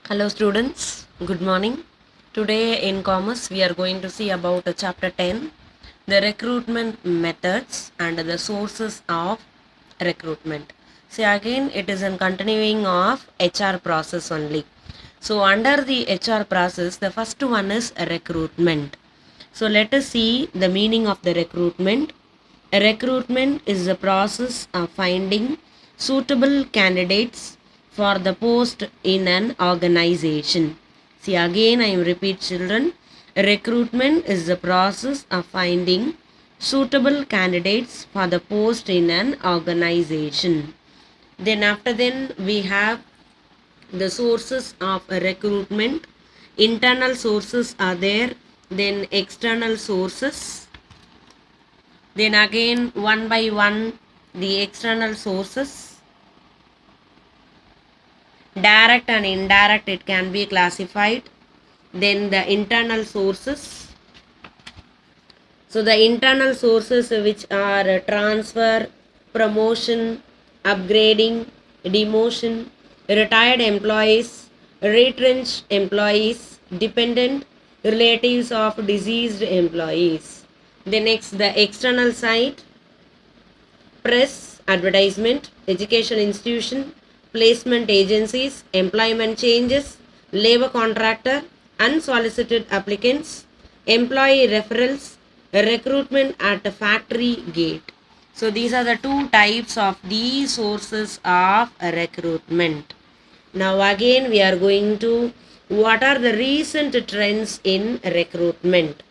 Hello students, good morning. Today in commerce we are going to see about chapter 10, the recruitment methods and the sources of recruitment. See again it is a continuing of HR process only. So under the HR process the first one is recruitment. So let us see the meaning of the recruitment. A recruitment is the process of finding suitable candidates for the post in an organization. See again I repeat children. Recruitment is the process of finding suitable candidates for the post in an organization. Then after then we have the sources of recruitment. Internal sources are there, then external sources, then again one by one the external sources, direct and indirect it can be classified, then the internal sources. So the internal sources which are transfer, promotion, upgrading, demotion, retired employees, retrenched employees, dependent relatives of deceased employees. The next the external side, press, advertisement, education institution, placement agencies, employment changes, labor contractor, unsolicited applicants, employee referrals, recruitment at a factory gate. So these are the two types of the sources of recruitment. Now again we are going to what are the recent trends in recruitment.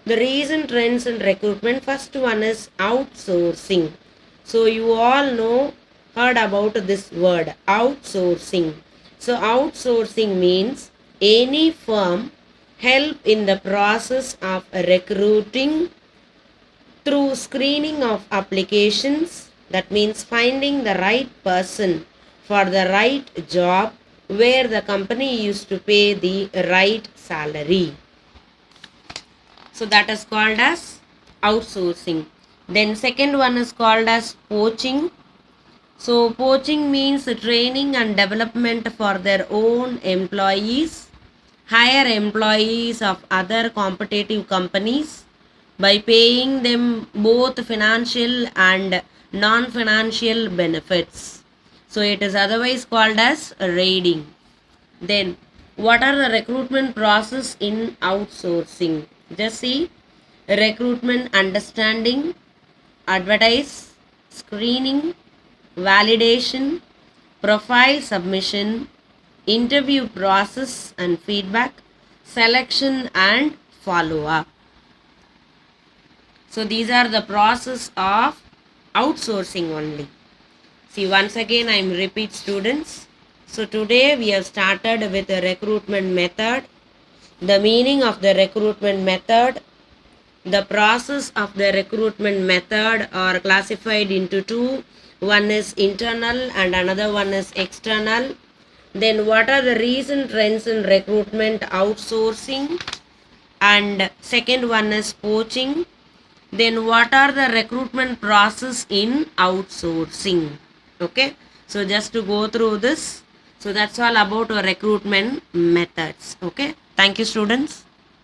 The recent trends in recruitment, first one is outsourcing. So you all know, heard about this word outsourcing. So outsourcing means any firm help in the process of recruiting through screening of applications. That means finding the right person for the right job where the company used to pay the right salary. So that is called as outsourcing. Then second one is called as poaching. So poaching means training and development for their own employees, hire employees of other competitive companies by paying them both financial and non-financial benefits. So it is otherwise called as raiding. Then what are the recruitment process in outsourcing? Just see recruitment understanding, advertise, screening, validation, profile submission, interview process and feedback, selection and follow up. So these are the process of outsourcing only. See once again I am repeat students. So today we have started with a recruitment method, the meaning of the recruitment method. The process of the recruitment method are classified into two. One is internal and another one is external. Then what are the recent trends in recruitment outsourcing? And second one is poaching. Then what are the recruitment process in outsourcing? Okay. So just to go through this. So that's all about our recruitment methods. Okay. Thank you students.